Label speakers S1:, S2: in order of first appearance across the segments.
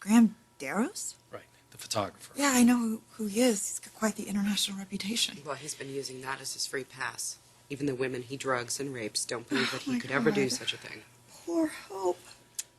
S1: Graham Darrows?
S2: Right, the photographer.
S1: Yeah, I know who he is. He's got quite the international reputation.
S3: Well, he's been using that as his free pass. Even the women he drugs and rapes don't believe that he
S1: my
S3: could ever do
S1: God.
S3: such a thing.
S1: Poor Hope.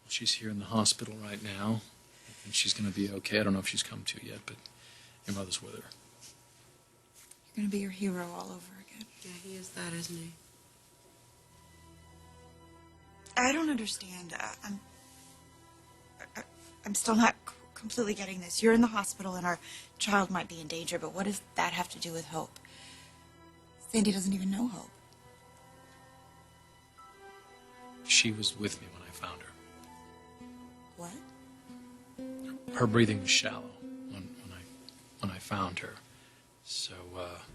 S2: She's here in the hospital right now, and she's going to be okay. I don't know if she's come to yet, but your mother's with her.
S1: You're going to be your hero all over again.
S3: Yeah, he is that, isn't he?
S1: I don't understand. I'm still not completely getting this. You're in the hospital and our child might be in danger, but what does that have to do with Hope? Sandy doesn't even know Hope.
S2: She was with me when I found her.
S1: What?
S2: Her breathing was shallow when I found her. So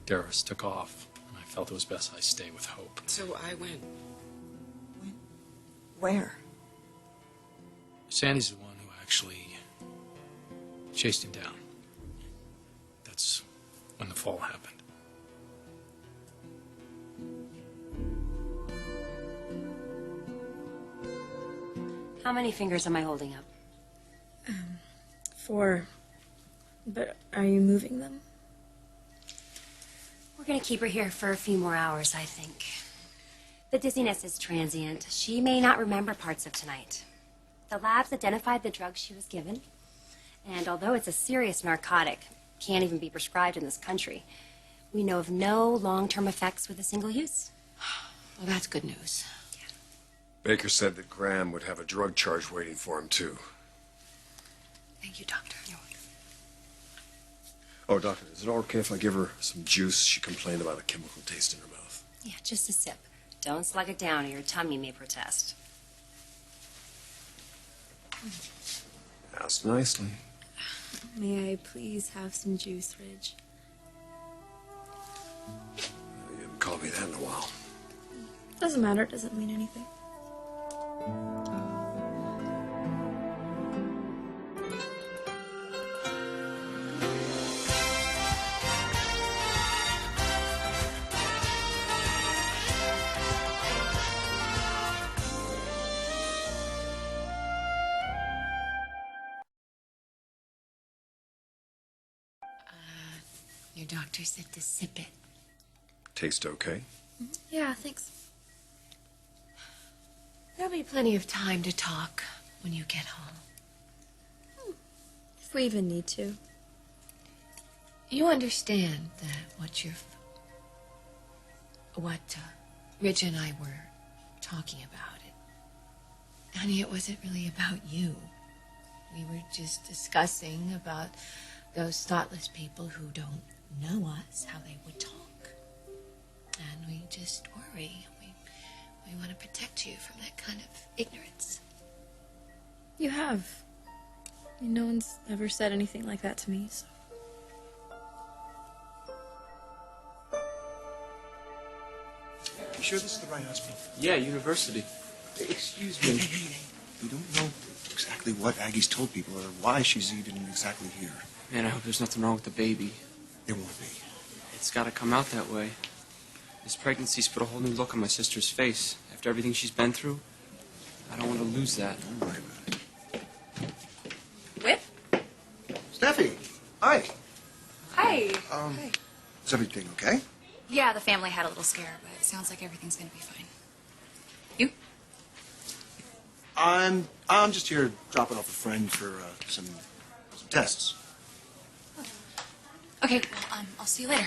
S2: Darrows took off, and I felt it was best I stay with Hope.
S3: So I went.
S1: Where?
S2: Sandy's the one who actually chased him down. That's when the fall happened.
S4: How many fingers am I holding up?
S5: 4. But are you moving them?
S4: We're gonna keep her here for a few more hours, I think. The dizziness is transient. She may not remember parts of tonight. The labs identified the drug she was given, and although it's a serious narcotic, can't even be prescribed in this country, we know of no long-term effects with a single use.
S3: Well, that's good news.
S6: Baker said that Graham would have a drug charge waiting for him, too.
S3: Thank you, Doctor.
S6: Oh, Doctor, is it all okay if I give her some juice? She complained about a chemical taste in her mouth.
S4: Yeah, just a sip. Don't slug it down or your tummy may protest.
S6: Asked nicely.
S5: May I please have some juice, Ridge?
S6: You haven't called me that in a while.
S5: Doesn't matter. It doesn't mean anything.
S3: Your doctor said to sip it.
S6: Taste okay?
S5: Yeah, thanks.
S3: There'll be plenty of time to talk when you get home.
S5: If we even need to.
S3: You understand that what Ridge and I were talking about it. Honey, it wasn't really about you. We were just discussing about those thoughtless people who don't know us, how they would talk. And we just worry. We want to protect you from that kind of ignorance.
S5: You have. No one's ever said anything like that to me, so.
S7: You sure this is the right hospital?
S8: Yeah, university.
S7: Excuse me. Hey. We don't know exactly what Aggie's told people or why she's even exactly here.
S8: Man, I hope there's nothing wrong with the baby.
S7: There won't be.
S8: It's gotta come out that way. This pregnancy's put a whole new look on my sister's face. After everything she's been through, I don't want to lose that.
S7: Don't worry about it.
S4: Whip?
S7: Steffi! Hi!
S9: Hi.
S7: Hi. Is everything okay?
S9: Yeah, the family had a little scare, but it sounds like everything's gonna be fine. You?
S7: I'm just here dropping off a friend for some tests.
S9: Okay, well, I'll see you later.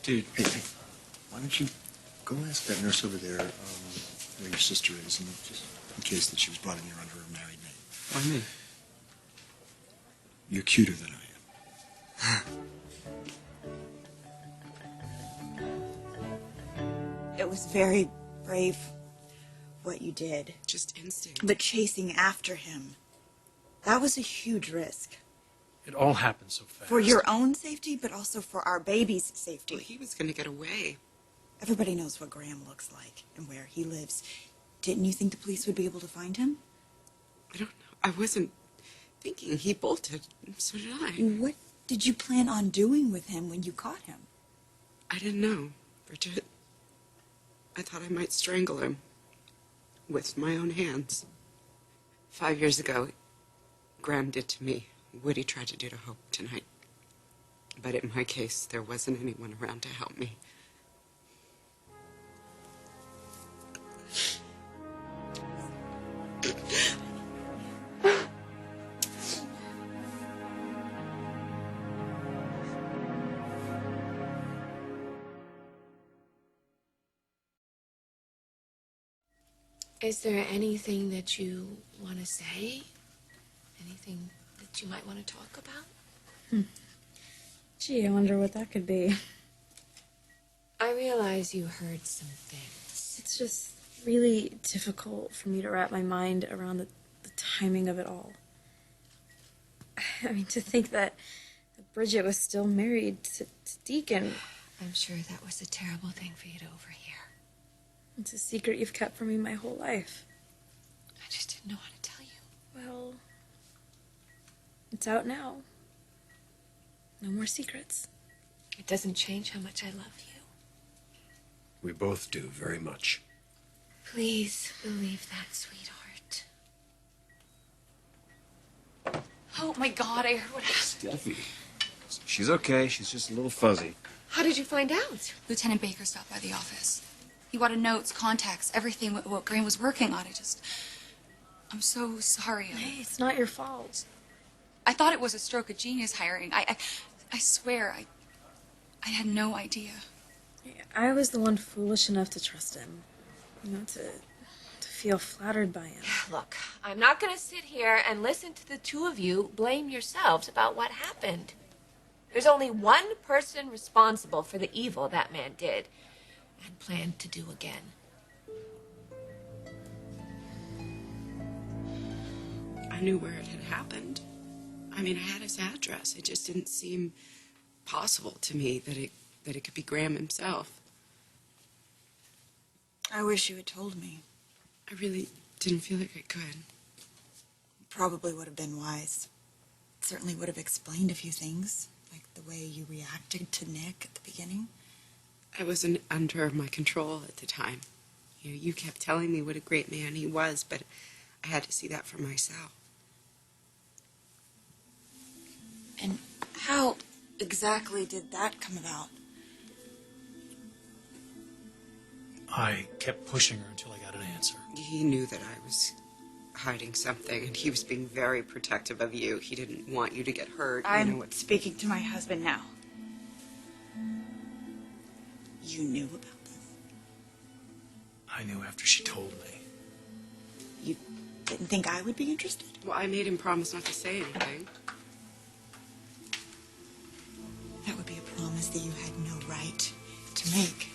S8: Dude.
S7: Hey, why don't you go ask that nurse over there where your sister is, and just in case that she was brought in here under her married name.
S8: Why me?
S7: You're cuter than I am.
S1: It was very brave what you did.
S3: Just instinct.
S1: But chasing after him, that was a huge risk.
S2: It all happened so fast.
S1: For your own safety, but also for our baby's safety.
S3: Well, he was going to get away.
S1: Everybody knows what Graham looks like and where he lives. Didn't you think the police would be able to find him?
S3: I don't know. I wasn't thinking. He bolted. So did I.
S1: What did you plan on doing with him when you caught him?
S3: I didn't know, Bridget. I thought I might strangle him with my own hands.
S10: 5 years ago, Graham did to me what he tried to do to Hope tonight. But in my case, there wasn't anyone around to help me.
S3: Is there anything that you want to say? Anything that you might want to talk about?
S5: Gee, I wonder what that could be.
S3: I realize you heard some things.
S5: It's just really difficult for me to wrap my mind around the timing of it all. I mean, to think that Bridget was still married to Deacon.
S3: I'm sure that was a terrible thing for you to overhear.
S5: It's a secret you've kept from me my whole life.
S3: I just didn't know how to tell you.
S5: Well, it's out now. No more secrets.
S3: It doesn't change how much I love you.
S6: We both do, very much.
S3: Please believe that, sweetheart. Oh my God, I heard what happened.
S6: Steffy. She's okay. She's just a little fuzzy.
S3: How did you find out?
S9: Lieutenant Baker stopped by the office. He wanted notes, contacts, everything what Graham was working on. I'm so sorry.
S5: Hey, it's not your fault.
S9: I thought it was a stroke of genius hiring. I swear, I had no idea.
S5: I was the one foolish enough to trust him. You know, to feel flattered by him.
S3: Look, I'm not going to sit here and listen to the two of you blame yourselves about what happened. There's only one person responsible for the evil that man did and planned to do again.
S10: I knew where it had happened. I mean, I had his address. It just didn't seem possible to me that it could be Graham himself.
S1: I wish you had told me.
S10: I really didn't feel like I could.
S1: Probably would have been wise. It certainly would have explained a few things, like the way you reacted to Nick at the beginning.
S10: I wasn't under my control at the time. You kept telling me what a great man he was, but I had to see that for myself.
S1: And how exactly did that come about?
S2: I kept pushing her until I got an answer.
S10: He knew that I was hiding something, and he was being very protective of you. He didn't want you to get hurt.
S1: I'm speaking to my husband now. You knew about this?
S2: I knew after she told me.
S1: You didn't think I would be interested?
S10: Well, I made him promise not to say anything.
S1: That would be a promise that you had no right to make.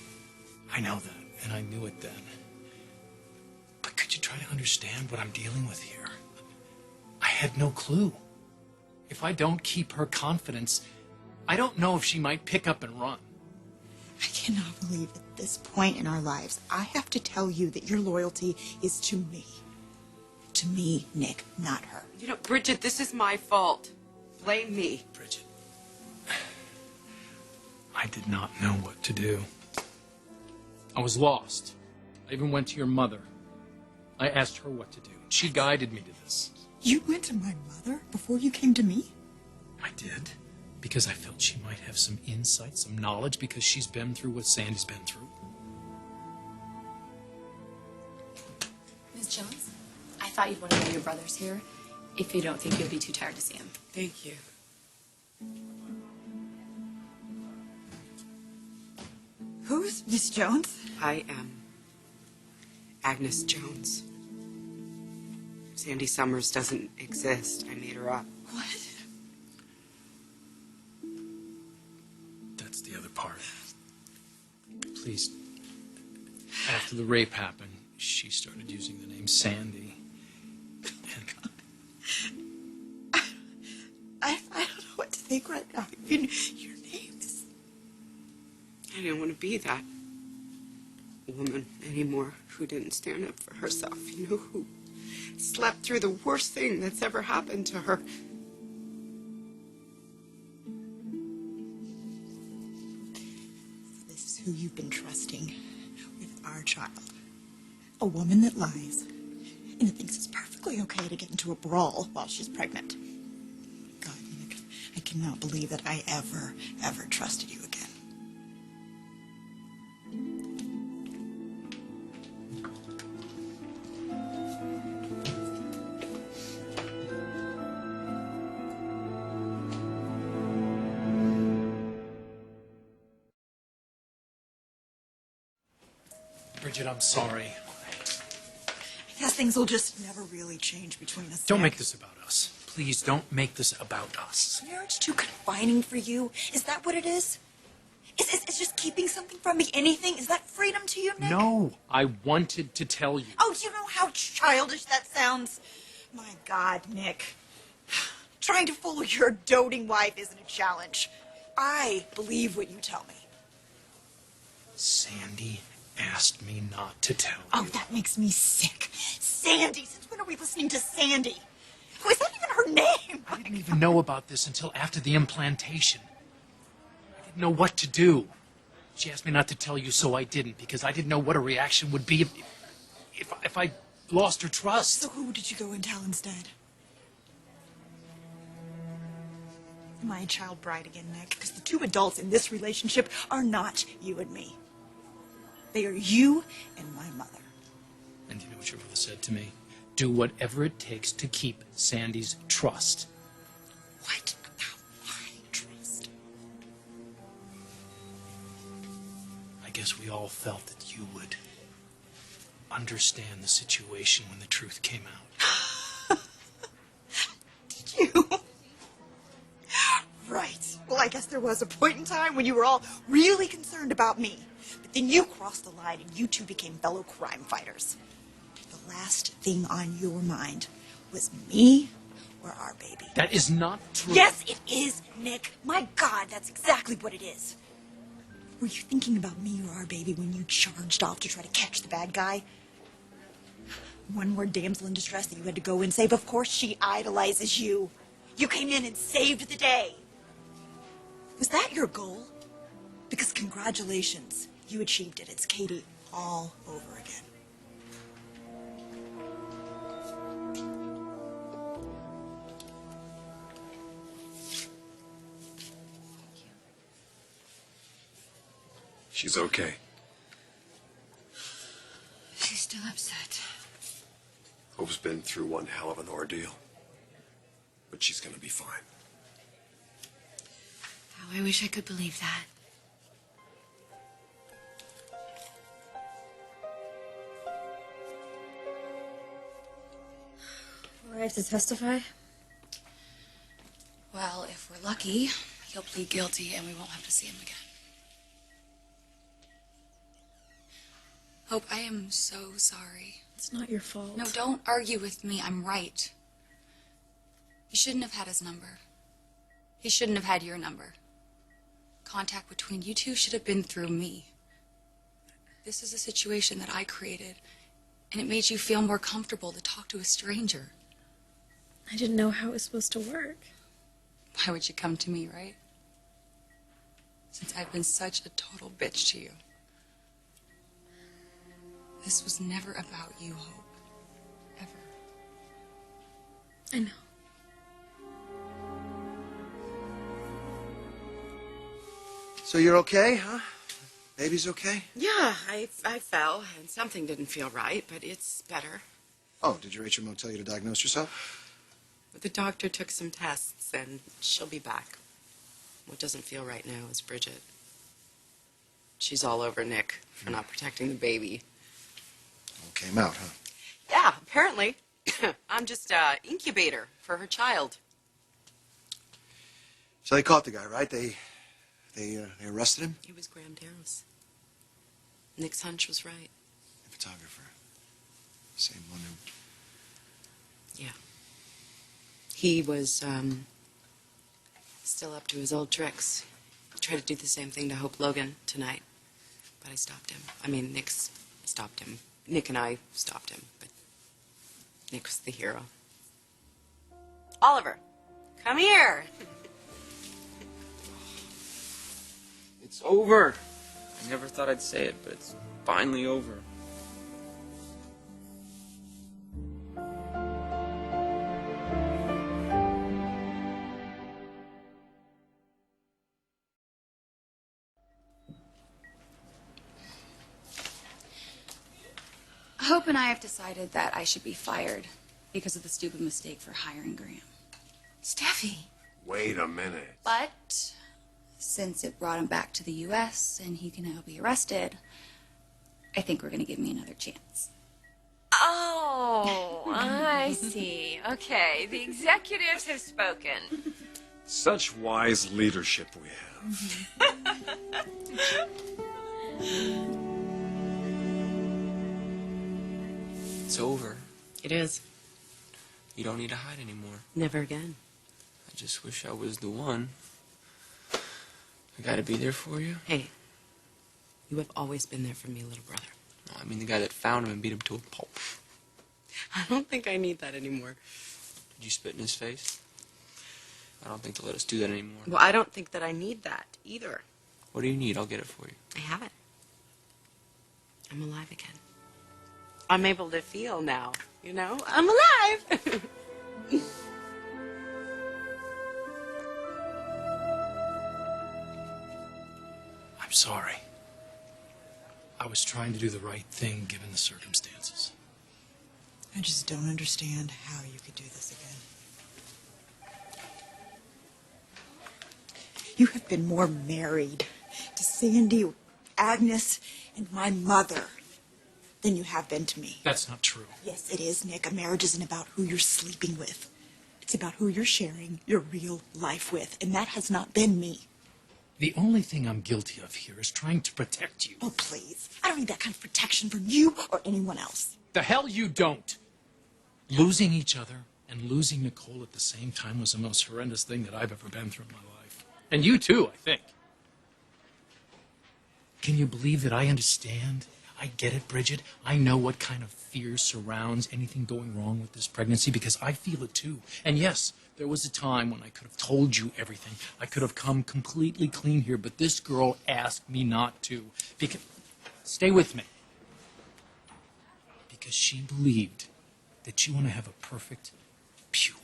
S2: I know that, and I knew it then. But could you try to understand what I'm dealing with here? I had no clue. If I don't keep her confidence, I don't know if she might pick up and run.
S1: I cannot believe at this point in our lives, I have to tell you that your loyalty is to me. To me, Nick, not her.
S10: You know, Bridget, this is my fault. Blame me.
S2: Bridget, I did not know what to do. I was lost. I even went to your mother. I asked her what to do. She guided me to this.
S1: You went to my mother before you came to me?
S2: I did. Because I felt she might have some insight, some knowledge, because she's been through what Sandy's been through.
S9: Ms. Jones, I thought you'd want to know your brother's here, if you don't think you'll be too tired to see him.
S10: Thank you.
S1: Who's Miss Jones?
S10: I am Agnes Jones. Sandy Summers doesn't exist. I made her up.
S1: What?
S2: That's the other part. Please. After the rape happened, she started using the name Sandy. And
S1: I don't know what to think right now. Your name is...
S10: I didn't want to be that woman anymore who didn't stand up for herself, who slept through the worst thing that's ever happened to her.
S1: This is who you've been trusting with our child. A woman that lies and thinks it's perfectly perfectly okay to get into a brawl while she's pregnant. God, Nick, I cannot believe that I ever trusted you again.
S2: Bridget, I'm sorry.
S1: I guess things will just never really change between us.
S2: Don't
S1: Nick.
S2: make this about us. Please don't make this about us.
S1: Marriage too confining for you? Is that what it is? Is just keeping something from me anything? Is that freedom to you, Nick?
S2: No, I wanted to tell you.
S1: Oh, you know how childish that sounds? My God, Nick. Trying to fool your doting wife isn't a challenge. I believe what you tell me.
S2: Sandy asked me not to tell you.
S1: Oh, that makes me sick. Sandy. Since when are we listening to Sandy? Oh, is that even her name?
S2: I didn't even know about this until after the implantation. I didn't know what to do. She asked me not to tell you, so I didn't, because I didn't know what her reaction would be if I lost her trust.
S1: So who did you go and tell instead? My child bride again, Nick, because the two adults in this relationship are not you and me. They are you and my mother.
S2: And you know what your mother said to me? Do whatever it takes to keep Sandy's trust.
S1: What about my trust?
S2: I guess we all felt that you would understand the situation when the truth came out.
S1: Did you? Right. Well, I guess there was a point in time when you were all really concerned about me. But then you crossed the line and you two became fellow crime fighters. The last thing on your mind was me or our baby.
S2: That is not true.
S1: Yes, it is, Nick. My God, that's exactly what it is. Were you thinking about me or our baby when you charged off to try to catch the bad guy? One more damsel in distress that you had to go and save. Of course she idolizes you. You came in and saved the day. Was that your goal? Because congratulations, you achieved it. It's Katie all over again.
S6: She's okay.
S3: She's still upset.
S6: Hope's been through one hell of an ordeal. But she's gonna be fine.
S3: How I wish I could believe that.
S5: Will I have to testify?
S9: Well, if we're lucky, he'll plead guilty and we won't have to see him again. Hope, I am so sorry.
S5: It's not your fault.
S9: No, don't argue with me. I'm right. He shouldn't have had his number. He shouldn't have had your number. Contact between you two should have been through me. This is a situation that I created, and it made you feel more comfortable to talk to a stranger.
S5: I didn't know how it was supposed to work.
S9: Why would you come to me, right? Since I've been such a total bitch to you. This was never about you, Hope. Ever.
S5: I know.
S7: So you're okay, huh? Baby's okay?
S10: Yeah, I fell and something didn't feel right, but it's better.
S7: Oh, did your HMO tell you to diagnose yourself?
S10: But the doctor took some tests and she'll be back. What doesn't feel right now is Bridget. She's all over Nick for not protecting the baby.
S7: All came out, huh?
S10: Yeah, apparently. I'm just an incubator for her child.
S7: So they caught the guy, right? They arrested him?
S10: It was Graham Darrow's. Nick's hunch was right.
S7: The photographer. Same one who...
S10: Yeah. He was, still up to his old tricks. He tried to do the same thing to Hope Logan tonight. But I stopped him. I mean, Nick's stopped him. Nick and I stopped him, but Nick was the hero. Oliver, come here.
S8: It's over. I never thought I'd say it, but it's finally over.
S9: Hope and I have decided that I should be fired because of the stupid mistake for hiring Graham.
S3: Steffi.
S6: Wait a minute.
S9: But since it brought him back to the U.S. and he can now be arrested, I think we're going to give me another chance.
S3: Oh, I see. Okay, the executives have spoken.
S6: Such wise leadership we have.
S8: It's over.
S10: It is.
S8: You don't need to hide anymore.
S10: Never again.
S8: I just wish I was the one. I gotta be there for you.
S10: Hey, you have always been there for me, little brother.
S8: No, I mean the guy that found him and beat him to a pulp.
S10: I don't think I need that anymore.
S8: Did you spit in his face? I don't think they'll let us do that anymore.
S10: Well, I don't think that I need that either.
S8: What do you need? I'll get it for you.
S10: I have it. I'm alive again. I'm able to feel now, you know? I'm alive!
S2: I'm sorry. I was trying to do the right thing given the circumstances.
S1: I just don't understand how you could do this again. You have been more married to Sandy, Agnes, and my mother than you have been to me.
S2: That's not true.
S1: Yes, it is, Nick. A marriage isn't about who you're sleeping with. It's about who you're sharing your real life with, and that has not been me.
S2: The only thing I'm guilty of here is trying to protect you.
S1: Oh, please. I don't need that kind of protection from you or anyone else.
S2: The hell you don't! Losing each other and losing Nicole at the same time was the most horrendous thing that I've ever been through in my life. And you too, I think. Can you believe that I understand? I get it, Bridget. I know what kind of fear surrounds anything going wrong with this pregnancy because I feel it too. And yes, there was a time when I could have told you everything. I could have come completely clean here, but this girl asked me not to. Because, stay with me. Because she believed that you want to have a perfect, pure,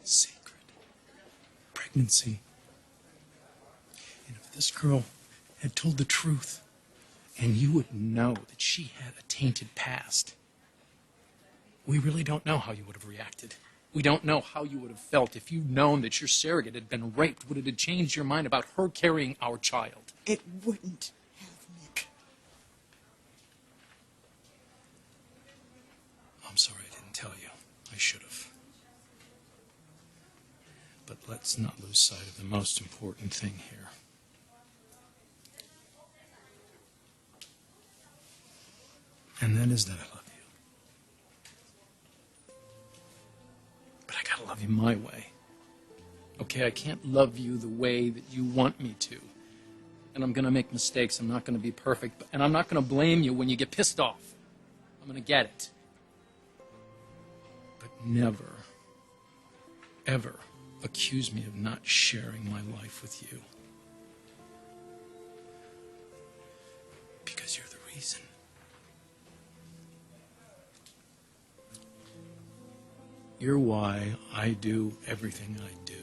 S2: sacred pregnancy. And if this girl had told the truth, and you would know that she had a tainted past, we really don't know how you would have reacted. We don't know how you would have felt if you'd known that your surrogate had been raped. Would it have changed your mind about her carrying our child?
S1: It wouldn't have, Nick.
S2: I'm sorry I didn't tell you. I should have. But let's not lose sight of the most important thing here. And that is that I love you. But I gotta love you my way. Okay, I can't love you the way that you want me to. And I'm gonna make mistakes. I'm not gonna be perfect. And I'm not gonna blame you when you get pissed off. I'm gonna get it. But never, ever accuse me of not sharing my life with you. Because you're the reason. You're why I do everything I do.